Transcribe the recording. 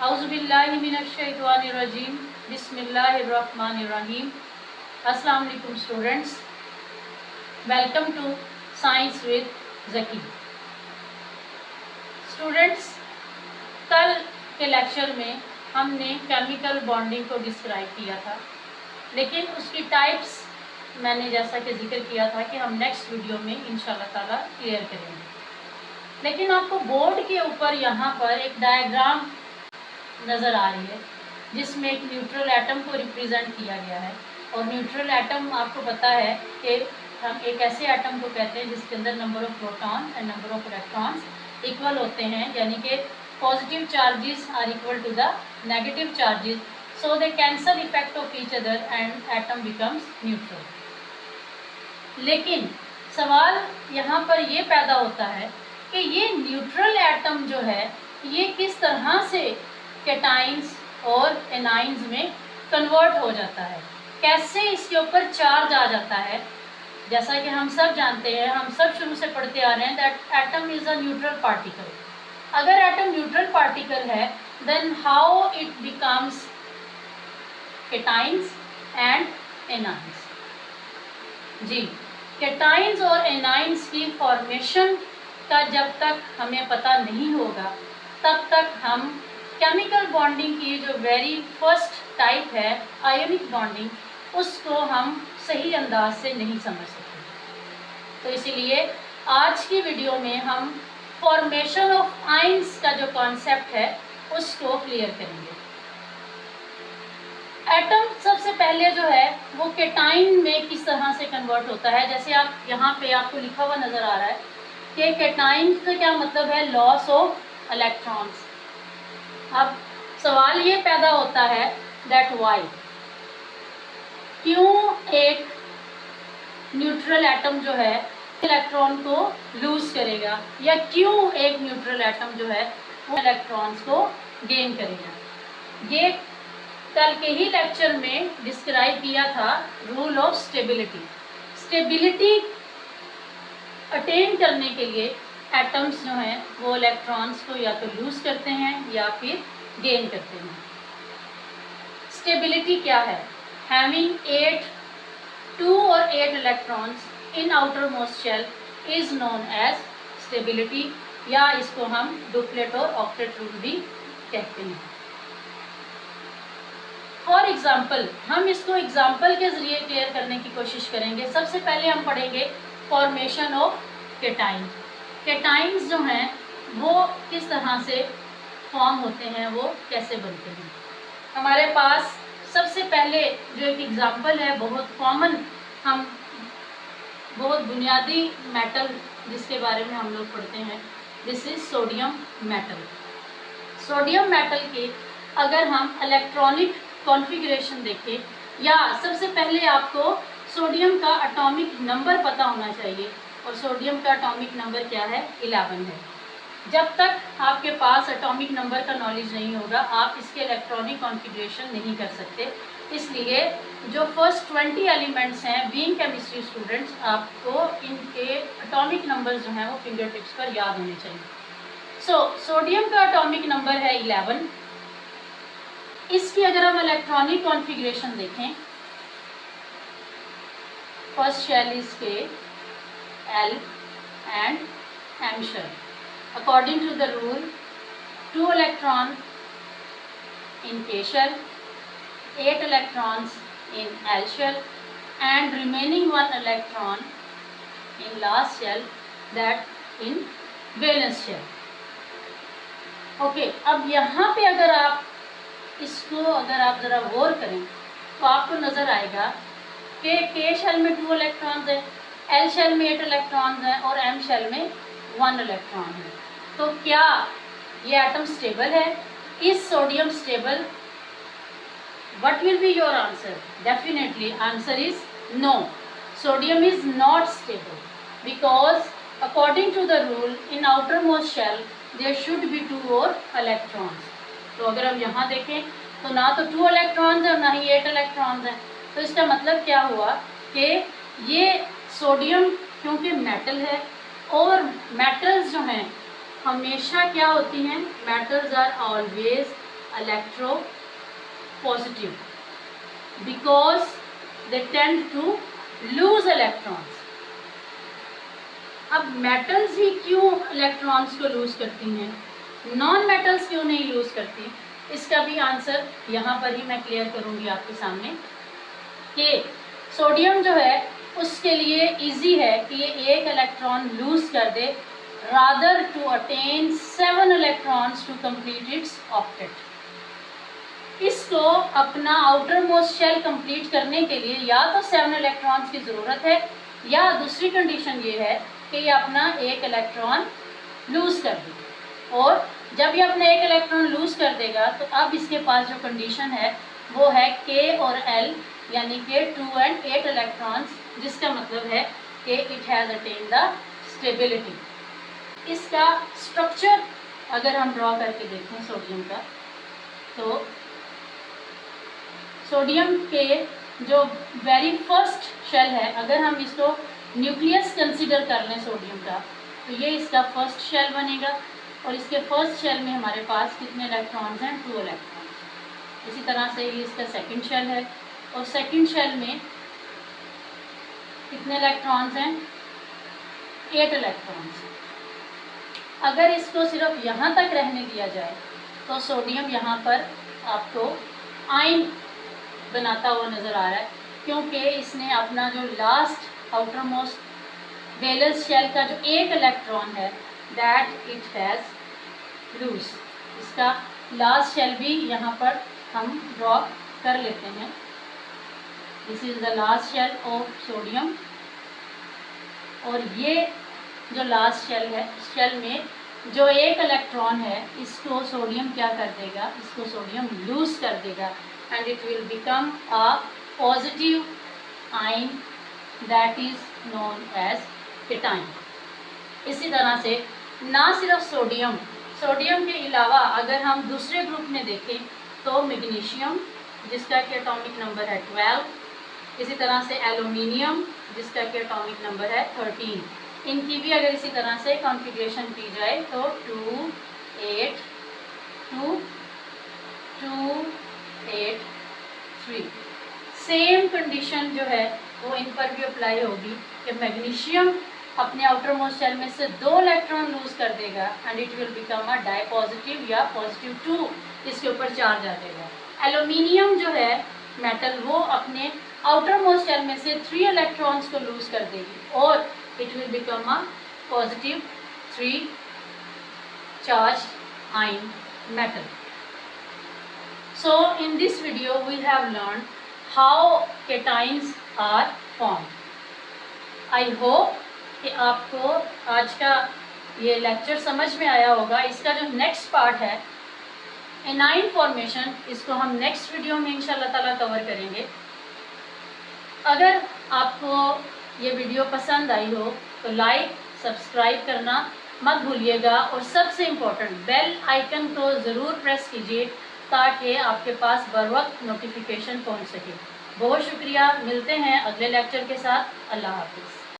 औज़ुबिल्लाहिमिनश्शैतानिर्रजीम बिस्मिल्लाहिर्रहमानिर्रहीम। अस्सलाम वालेकुम students, welcome to science with Zaki. Students, कल के लेक्चर में हमने केमिकल बॉन्डिंग को डिस्क्राइब किया था, लेकिन उसकी टाइप्स मैंने जैसा कि जिक्र किया था कि हम नेक्स्ट वीडियो में इंशाल्लाह ताला क्लियर करेंगे। लेकिन आपको बोर्ड के ऊपर यहाँ पर एक डायग्राम नज़र आ रही है जिसमें एक न्यूट्रल एटम को रिप्रेजेंट किया गया है। और न्यूट्रल एटम आपको पता है कि हम एक ऐसे एटम को कहते हैं जिसके अंदर number of proton and number of electrons equal होते हैं, यानी कि positive charges are equal to the negative charges, so they cancel effect of each other and atom becomes neutral. लेकिन सवाल यहाँ पर ये पैदा होता है कि ये न्यूट्रल एटम जो है ये किस तरह से कैटाइंस और एनाइंस में कन्वर्ट हो जाता है, कैसे इसके ऊपर चार्ज आ जाता है। जैसा कि हम सब जानते हैं, हम सब शुरू से पढ़ते आ रहे हैं that atom is a neutral particle. अगर एटम न्यूट्रल पार्टिकल है then how it becomes cations and anions. जी, कैटाइंस और एनाइंस की फॉर्मेशन का जब तक हमें पता नहीं होगा तब तक हम केमिकल बॉन्डिंग की जो वेरी फर्स्ट टाइप है आयोनिक बॉन्डिंग, उसको हम सही अंदाज से नहीं समझ सकते। तो इसीलिए आज की वीडियो में हम फॉर्मेशन ऑफ आयंस का जो कॉन्सेप्ट है उसको क्लियर करेंगे। एटम सबसे पहले जो है वो कैटाइन में किस तरह से कन्वर्ट होता है। जैसे आप यहाँ पे आपको लिखा हुआ नज़र आ रहा है कि कैटाइन का क्या मतलब है, लॉस ऑफ इलेक्ट्रॉन्स। अब सवाल ये पैदा होता है दैट वाई, क्यों एक न्यूट्रल एटम जो है इलेक्ट्रॉन को लूज करेगा, या क्यों एक न्यूट्रल एटम जो है वो इलेक्ट्रॉन्स को गेन करेगा। ये कल के ही लेक्चर में डिस्क्राइब किया था rule of stability. Stability attain करने के लिए एटम्स जो हैं वो इलेक्ट्रॉन्स को या तो लूज करते हैं या फिर गेन करते हैं। स्टेबिलिटी क्या है? हैविंग 2 और 8 electrons in outermost shell is known as stability, या इसको हम डुप्लेट और ऑक्टेट रूल भी कहते हैं। फॉर एग्जाम्पल, हम इसको एग्जाम्पल के जरिए क्लियर करने की कोशिश करेंगे। सबसे पहले हम पढ़ेंगे फॉर्मेशन ऑफ कैटाइन। कैटाइंस जो हैं वो किस तरह से फॉर्म होते हैं, वो कैसे बनते हैं। हमारे पास सबसे पहले जो एक एग्जाम्पल है, बहुत कॉमन, हम बहुत बुनियादी मेटल जिसके बारे में हम लोग पढ़ते हैं, this is sodium metal. Sodium metal के अगर हम इलेक्ट्रॉनिक कॉन्फ़िगरेशन देखें, या सबसे पहले आपको सोडियम का एटॉमिक नंबर पता होना चाहिए, और सोडियम का एटॉमिक नंबर क्या है, 11 है। जब तक आपके पास एटॉमिक नंबर का नॉलेज नहीं होगा आप इसके इलेक्ट्रॉनिक कॉन्फ़िगरेशन नहीं कर सकते। इसलिए जो फर्स्ट 20 एलिमेंट्स हैं, बीइंग केमिस्ट्री स्टूडेंट्स, आपको इनके एटॉमिक नंबर्स जो हैं वो फिंगर टिप्स पर याद होने चाहिए। सोडियम का एटॉमिक नंबर है 11। इसकी अगर हम इलेक्ट्रॉनिक कॉन्फ़िगरेशन देखें, फर्स्ट शेल इज के L and M shell. According to the rule, 2 electrons in K shell, 8 electrons in L shell, and remaining 1 electron in last shell, that in valence shell. Okay, अब यहाँ पे अगर आप इसको ज़रा गौर करें तो आपको नज़र आएगा कि K शेल में 2 इलेक्ट्रॉन्स हैं, L शेल में 8 इलेक्ट्रॉन्स हैं और M शेल में 1 इलेक्ट्रॉन है। तो क्या ये एटम स्टेबल है? Is sodium stable? What will be your answer? Definitely answer is no, sodium is not stable, because according to the rule in outermost shell there should be 2 और electrons. तो अगर हम यहाँ देखें तो ना तो 2 इलेक्ट्रॉन्स है और ना ही 8 इलेक्ट्रॉन्स हैं। तो इसका मतलब क्या हुआ कि ये सोडियम क्योंकि मेटल है, और मेटल्स जो हैं हमेशा क्या होती हैं, metals are always electropositive because they tend to lose electrons. अब मेटल्स ही क्यों इलेक्ट्रॉन्स को लूज करती हैं, नॉन मेटल्स क्यों नहीं लूज करती, इसका भी आंसर यहाँ पर ही मैं क्लियर करूँगी आपके सामने कि सोडियम जो है उसके लिए इजी है कि ये एक इलेक्ट्रॉन लूज कर दे rather to attain 7 electrons to complete its octet. इसको अपना आउटर मोस्ट शेल कंप्लीट करने के लिए या तो 7 इलेक्ट्रॉन्स की ज़रूरत है या दूसरी कंडीशन ये है कि ये अपना एक इलेक्ट्रॉन लूज कर दे। और जब ये अपना एक इलेक्ट्रॉन लूज कर देगा तो अब इसके पास जो कंडीशन है वो है K और L यानी कि 2 and 8 इलेक्ट्रॉन्स, जिसका मतलब है कि it has attain the stability. इसका स्ट्रक्चर अगर हम ड्रॉ करके देखें सोडियम का, तो सोडियम के जो वेरी फर्स्ट शेल है, अगर हम इसको न्यूक्लियस कंसीडर कर लें सोडियम का, तो ये इसका फर्स्ट शेल बनेगा और इसके फर्स्ट शेल में हमारे पास कितने इलेक्ट्रॉन्स हैं, 2 इलेक्ट्रॉन्स। इसी तरह से ये इसका सेकंड शेल है और सेकंड शेल में कितने इलेक्ट्रॉन्स हैं, 8 इलेक्ट्रॉन्स। अगर इसको सिर्फ यहाँ तक रहने दिया जाए तो सोडियम यहाँ पर आपको आयन बनाता हुआ नज़र आ रहा है, क्योंकि इसने अपना जो last outermost valence shell का जो एक इलेक्ट्रॉन है दैट इट हैज़ लूज। इसका लास्ट शेल भी यहाँ पर हम ड्रॉ कर लेते हैं। This is the last shell of sodium और ये जो लास्ट शेल है, शेल में जो एक इलेक्ट्रॉन है इसको सोडियम क्या कर देगा, इसको सोडियम लूज कर देगा and it will become a positive ion that is known as cation. इसी तरह से ना सिर्फ सोडियम के अलावा अगर हम दूसरे ग्रुप में देखें तो मैग्नीशियम जिसका कि एटॉमिक नंबर है 12, इसी तरह से एल्युमिनियम जिसका कि एटॉमिक नंबर है 13, इनकी भी अगर इसी तरह से कॉन्फ़िगरेशन की जाए तो 2 8 2 2 8 3। सेम कंडीशन जो है वो इन पर भी अप्लाई होगी कि मैग्नीशियम अपने आउटर मोस्ट शेल में से 2 इलेक्ट्रॉन लूज कर देगा and it will become a di positive या पॉजिटिव 2, इसके ऊपर चार्ज आ जाएगा। एल्युमिनियम जो है मेटल वो अपने आउटर मोस्ट शेल में से 3 इलेक्ट्रॉन्स को लूज कर देगी और it will become a positive 3 charge ion metal. So in this video we have learned how cations are formed. I hope कि आपको आज का ये लेक्चर समझ में आया होगा। इसका जो नेक्स्ट पार्ट है एनाइन फॉर्मेशन, इसको हम नेक्स्ट वीडियो में इंशाल्लाह ताला कवर करेंगे। अगर आपको ये वीडियो पसंद आई हो तो लाइक सब्सक्राइब करना मत भूलिएगा और सबसे इम्पोर्टेंट बेल आइकन को ज़रूर प्रेस कीजिए ताकि आपके पास बर वक्त नोटिफिकेशन पहुँच सके। बहुत शुक्रिया, मिलते हैं अगले लेक्चर के साथ। अल्लाह हाफिज़।